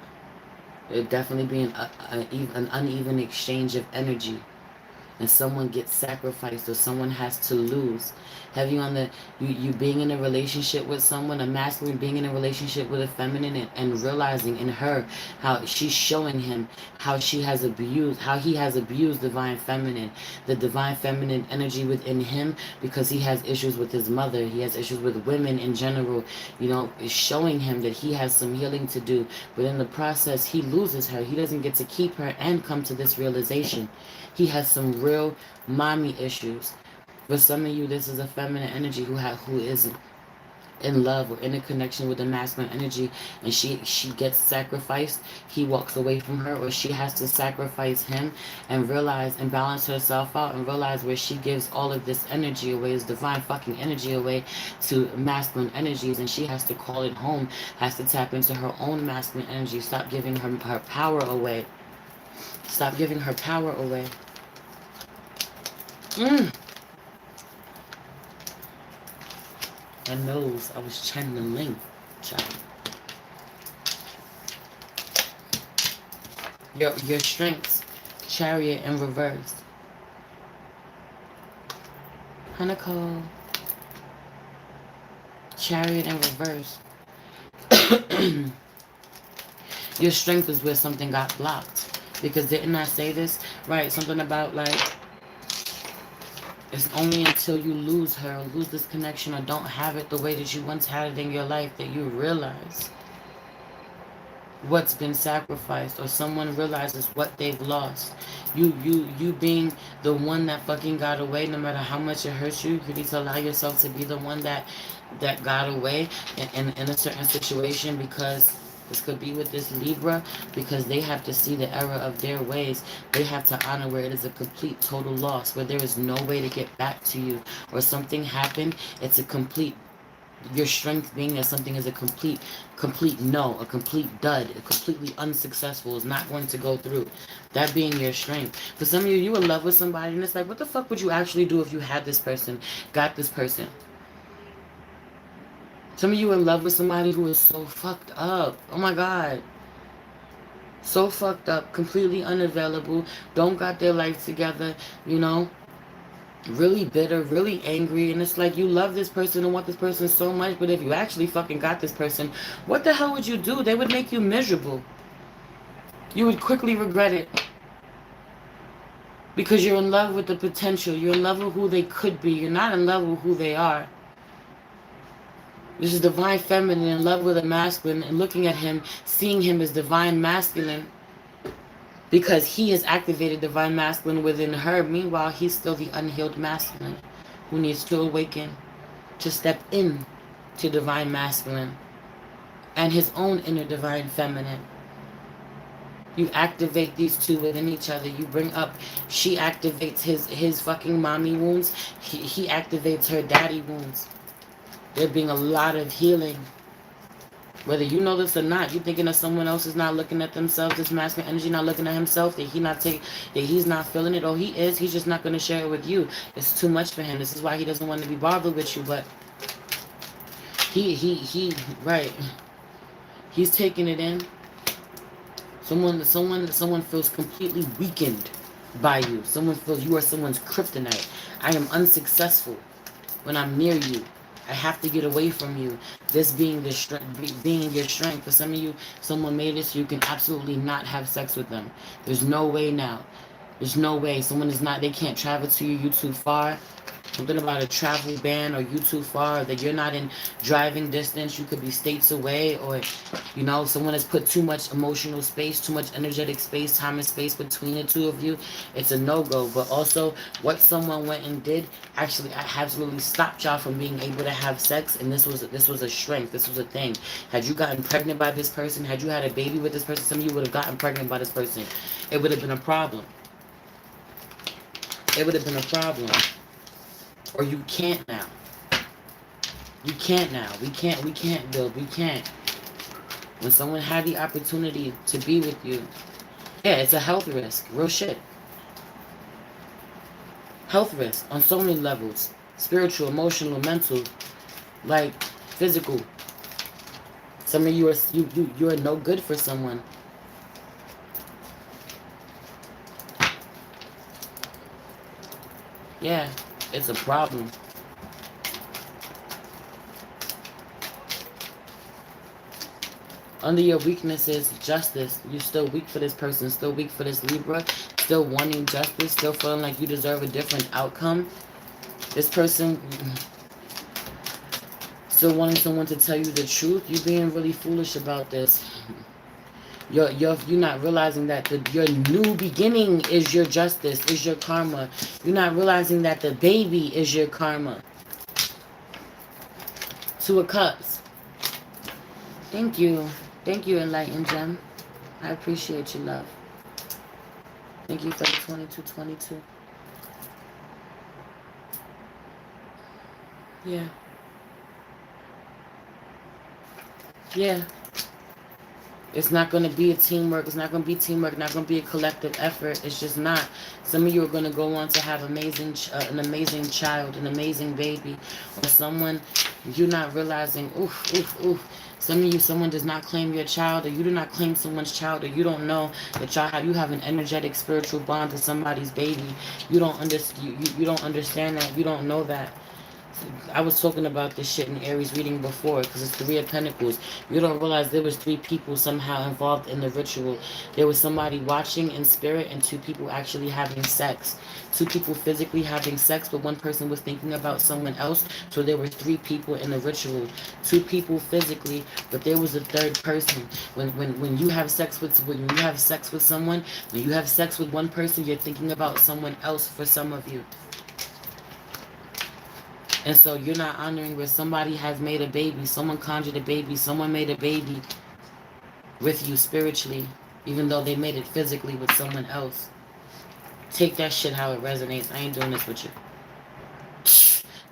It'll definitely be an uneven exchange of energy. And someone gets sacrificed or someone has to lose. Have you on the, you being in a relationship with someone, a masculine being in a relationship with a feminine, and realizing in her how she's showing him how he has abused divine feminine, the divine feminine energy within him, because he has issues with his mother, he has issues with women in general, is showing him that he has some healing to do. But in the process, he loses her. He doesn't get to keep her and come to this realization. He has some real mommy issues. For some of you, this is a feminine energy who is in love or in a connection with a masculine energy, and she gets sacrificed. He walks away from her, or she has to sacrifice him and realize and balance herself out and realize where she gives all of this energy away, this divine fucking energy away to masculine energies, and she has to call it home, has to tap into her own masculine energy. Stop giving her power away. Stop giving her power away. I knows I was channeling, child. Your strengths, Chariot in reverse. Nicole. Chariot in reverse. Your strength is where something got blocked. Because didn't I say this? Right, something about like, it's only until you lose her, or lose this connection, or don't have it the way that you once had it in your life, that you realize what's been sacrificed, or someone realizes what they've lost. You being the one that fucking got away, no matter how much it hurts you, you need to allow yourself to be the one that got away in a certain situation, because this could be with this Libra, because they have to see the error of their ways. They have to honor where it is a complete total loss, where there is no way to get back to you, or something happened, it's a complete, your strength being that something is a complete no, a complete dud, a completely unsuccessful, is not going to go through. That being your strength. For some of you, you in love with somebody, and it's like, what the fuck would you actually do if you had this person, got this person? Some of you in love with somebody who is so fucked up. Oh my God. So fucked up, completely unavailable, don't got their life together, really bitter, really angry, and it's like you love this person and want this person so much, but if you actually fucking got this person, what the hell would you do? They would make you miserable. You would quickly regret it because you're in love with the potential. You're in love with who they could be. You're not in love with who they are. This is divine feminine in love with a masculine and looking at him, seeing him as divine masculine because he has activated divine masculine within her. Meanwhile, he's still the unhealed masculine who needs to awaken to step in to divine masculine and his own inner divine feminine. You activate these two within each other. You bring up, she activates his fucking mommy wounds. He activates her daddy wounds. There being a lot of healing. Whether you know this or not, you thinking that someone else is not looking at themselves, this masculine energy not looking at himself, that he's not feeling it, or he is, he's just not going to share it with you. It's too much for him. This is why he doesn't want to be bothered with you, but right. He's taking it in. Someone feels completely weakened by you. Someone feels you are someone's kryptonite. I am unsuccessful when I'm near you. I have to get away from you. This being the being your strength. For some of you, someone made it so you can absolutely not have sex with them. There's no way now. There's no way. Someone is not. They can't travel to you. You too far. Something about a travel ban, or you too far, that you're not in driving distance. You could be states away, or someone has put too much emotional space, too much energetic space, time and space between the two of you. It's a no-go. But also what someone went and did actually absolutely stopped y'all from being able to have sex, and this was a strength. This was a thing. Had you gotten pregnant by this person, had you had a baby with this person, some of you would have gotten pregnant by this person. It would have been a problem. It would have been a problem. Or you can't now. You can't now. We can't build. We can't. When someone had the opportunity to be with you, yeah, it's a health risk. Real shit. Health risk on so many levels. Spiritual, emotional, mental, like physical. Some of you are you are no good for someone. Yeah. It's a problem. Under your weaknesses, justice. You're still weak for this person, still weak for this Libra, still wanting justice, still feeling like you deserve a different outcome. This person still wanting someone to tell you the truth. You're being really foolish about this. You're not realizing that your new beginning is your justice, is your karma. You're not realizing that the baby is your karma. Two of Cups. Thank you. Thank you, Enlightened Gem. I appreciate you, love. Thank you for the 2222. Yeah. Yeah. It's not going to be a teamwork. It's not going to be teamwork. Not going to be a collective effort. It's just not. Some of you are going to go on to have an amazing child, an amazing baby. Or someone, you're not realizing, oof. Some of you, someone does not claim your child, or you do not claim someone's child, or you don't know that you have an energetic spiritual bond to somebody's baby. You don't understand that. You don't know that. I was talking about this shit in Aries reading before, because it's 3 of Pentacles. You don't realize there was 3 people somehow involved in the ritual. There was somebody watching in spirit and 2 people actually having sex. 2 people physically having sex, but 1 person was thinking about someone else. So there were 3 people in the ritual. 2 people physically, but there was a 3rd person. When you have sex with someone, when you have sex with 1 person, you're thinking about someone else for some of you. And so you're not honoring where somebody has made a baby. Someone conjured a baby. Someone made a baby with you spiritually, even though they made it physically with someone else. Take that shit how it resonates. I ain't doing this with you.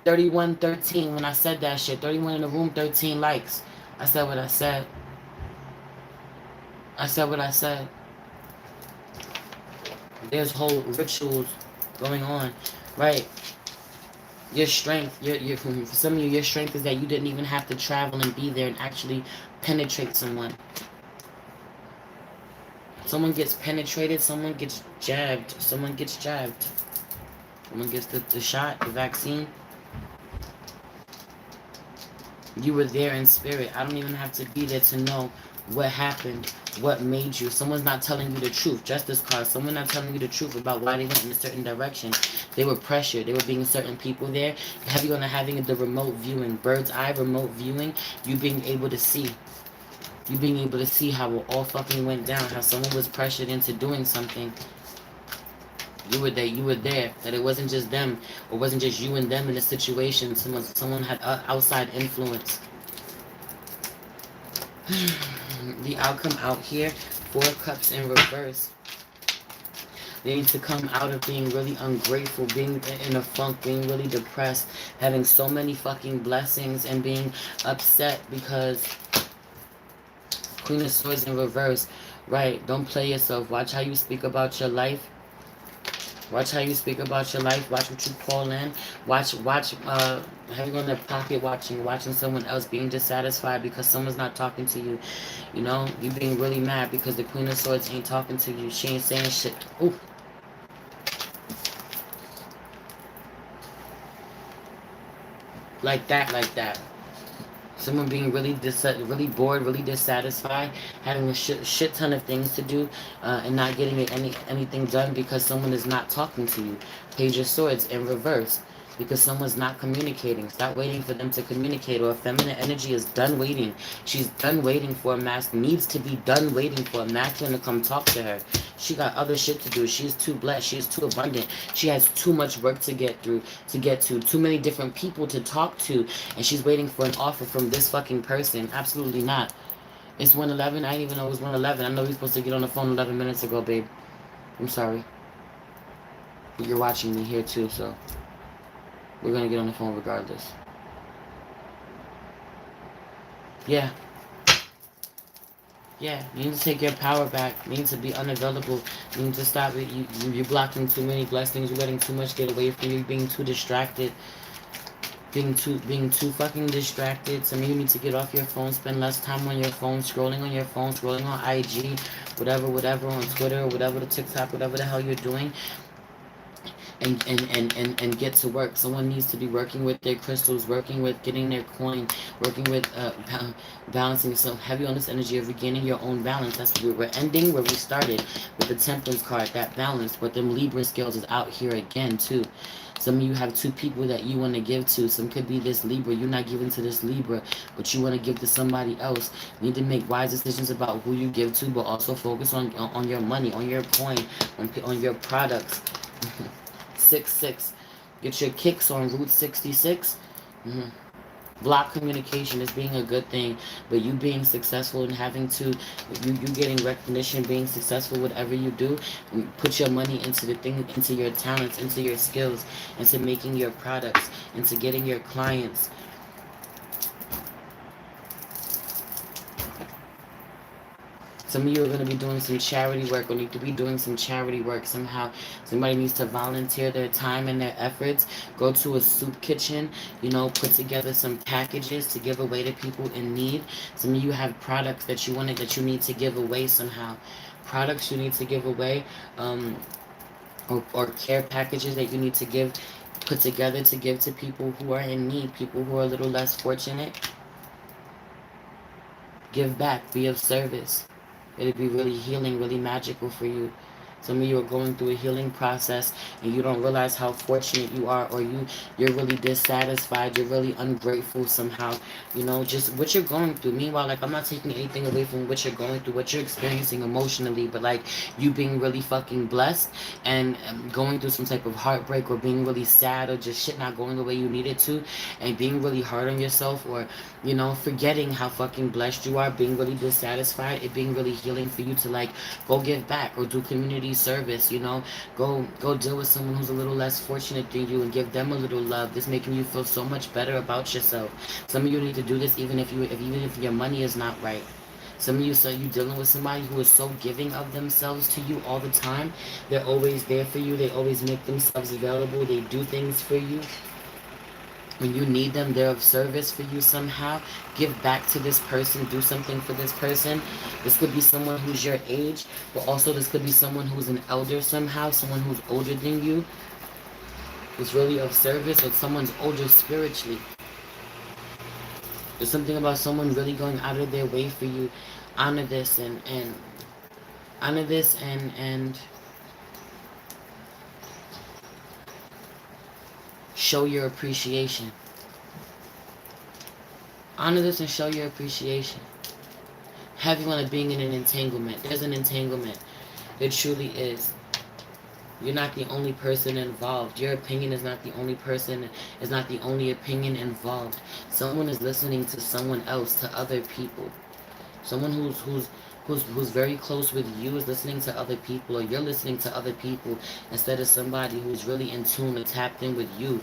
3113 when I said that shit. 31 in the room, 13 likes. I said what I said. I said what I said. There's whole rituals going on. Right. Your strength, for some of you, your strength is that you didn't even have to travel and be there and actually penetrate someone. Someone gets penetrated, someone gets jabbed, someone gets jabbed. Someone gets the shot, the vaccine. You were there in spirit. I don't even have to be there to know what happened, what made you. Someone's not telling you the truth. Justice card. Someone not telling you the truth about why they went in a certain direction. They were pressured. They were being certain people there. Heavy on having the remote viewing, bird's eye remote viewing. You being able to see. You being able to see how it all fucking went down. How someone was pressured into doing something. You were there. You were there. That it wasn't just them. It wasn't just you and them in a situation. Someone had outside influence. The outcome out here, 4 cups in reverse. They need to come out of being really ungrateful, being in a funk, being really depressed, having so many fucking blessings and being upset because Queen of Swords in reverse. Right, don't play yourself. Watch how you speak about your life. Watch how you speak about your life. Watch what you call in. Watch, having on their pocket watching someone else being dissatisfied because someone's not talking to you. You know, you being really mad because the Queen of Swords ain't talking to you. She ain't saying shit. Ooh. Like that. Someone being really bored, really dissatisfied, having a shit ton of things to do, and not getting anything done because someone is not talking to you. Page of Swords in reverse. Because someone's not communicating. Stop waiting for them to communicate. Or feminine energy is done waiting. She's done waiting for a masculine. Needs to be done waiting for a masculine to come talk to her. She got other shit to do. She's too blessed. She's too abundant. She has too much work to get through, too many different people to talk to. And she's waiting for an offer from this fucking person. Absolutely not. It's 1:11. I didn't even know it was 1:11. I know we were supposed to get on the phone 11 minutes ago, babe. I'm sorry. But you're watching me here too, so we're gonna get on the phone regardless. Yeah. Yeah, you need to take your power back. You need to be unavailable. You need to stop it. You're blocking too many blessings. You're letting too much get away from you. Being too distracted. Being too fucking distracted. Some of you need to get off your phone. Spend less time on your phone. Scrolling on your phone. Scrolling on IG. Whatever. On Twitter. Whatever the TikTok. Whatever the hell you're doing. And get to work. Someone needs to be working with their crystals, working with getting their coin, working with balancing. So heavy on this energy of regaining your own balance. That's what we're ending where we started with the Temperance card, that balance. But them Libra scales is out here again too. Some of you have 2 people that you want to give to. Some could be this Libra. You're not giving to this Libra, but you want to give to somebody else. You need to make wise decisions about who you give to, but also focus on your money, on your coin, on your products. 6-6. Get your kicks on Route 66. Block communication is being a good thing, but you being successful and having to, you getting recognition, being successful, whatever you do, put your money into the thing, into your talents, into your skills, into making your products, into getting your clients. Some of you are going to be doing some charity work or need to be doing some charity work somehow. Somebody needs to volunteer their time and their efforts. Go to a soup kitchen, you know, put together some packages to give away to people in need. Some of you have products that you wanted that you need to give away somehow. Products you need to give away, or care packages that you need to put together to give to people who are in need, people who are a little less fortunate. Give back, be of service. It'd be really healing, really magical for you. Some of you are going through a healing process and you don't realize how fortunate you are, or you're really dissatisfied, you're really ungrateful somehow, you know, just what you're going through. Meanwhile, like, I'm not taking anything away from what you're going through, what you're experiencing emotionally, but like you being really fucking blessed and going through some type of heartbreak, or being really sad, or just shit not going the way you need it to, and being really hard on yourself, or, you know, forgetting how fucking blessed you are, being really dissatisfied, it being really healing for you to like go give back or do community service, you know, go deal with someone who's a little less fortunate than you and give them a little love. This making you feel so much better about yourself. Some of you need to do this even if your money is not right. Some of you, so you dealing with somebody who is so giving of themselves to you all the time. They're always there for you. They always make themselves available. They do things for you. When you need them, they're of service for you somehow. Give back to this person. Do something for this person. This could be someone who's your age, but also this could be someone who's an elder somehow, someone who's older than you. is really of service, or someone's older spiritually. There's something about someone really going out of their way for you. Honor this and honor this and show your appreciation. Honor this and show your appreciation. Have you on it being in an entanglement. There's an entanglement. There truly is. You're not the only person involved. Your opinion is not the only person, is not the only opinion involved. Someone is listening to someone else, to other people. Someone who's very close with you is listening to other people, or you're listening to other people instead of somebody who's really in tune and tapped in with you.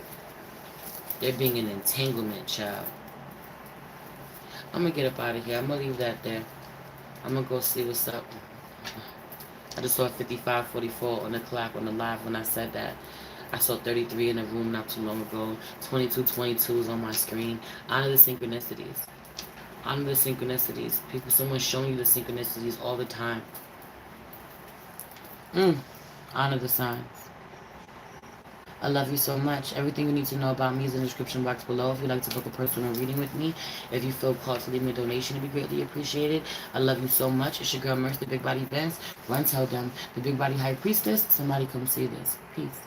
They're being an entanglement, child. I'm gonna get up out of here. I'm gonna leave that there. I'm gonna go see what's up. I just saw 55:44 on the clock on the live when I said that. I saw 33 in the room not too long ago. 22:22 is on my screen. Honor the synchronicities. Honor the synchronicities. People, someone's showing you the synchronicities all the time. Honor the signs. I love you so much. Everything you need to know about me is in the description box below. If you'd like to book a personal reading with me, if you feel called to leave me a donation, it'd be greatly appreciated. I love you so much. It's your girl, Mercy, the Big Body Benz. Run, tell them, the Big Body High Priestess. Somebody come see this. Peace.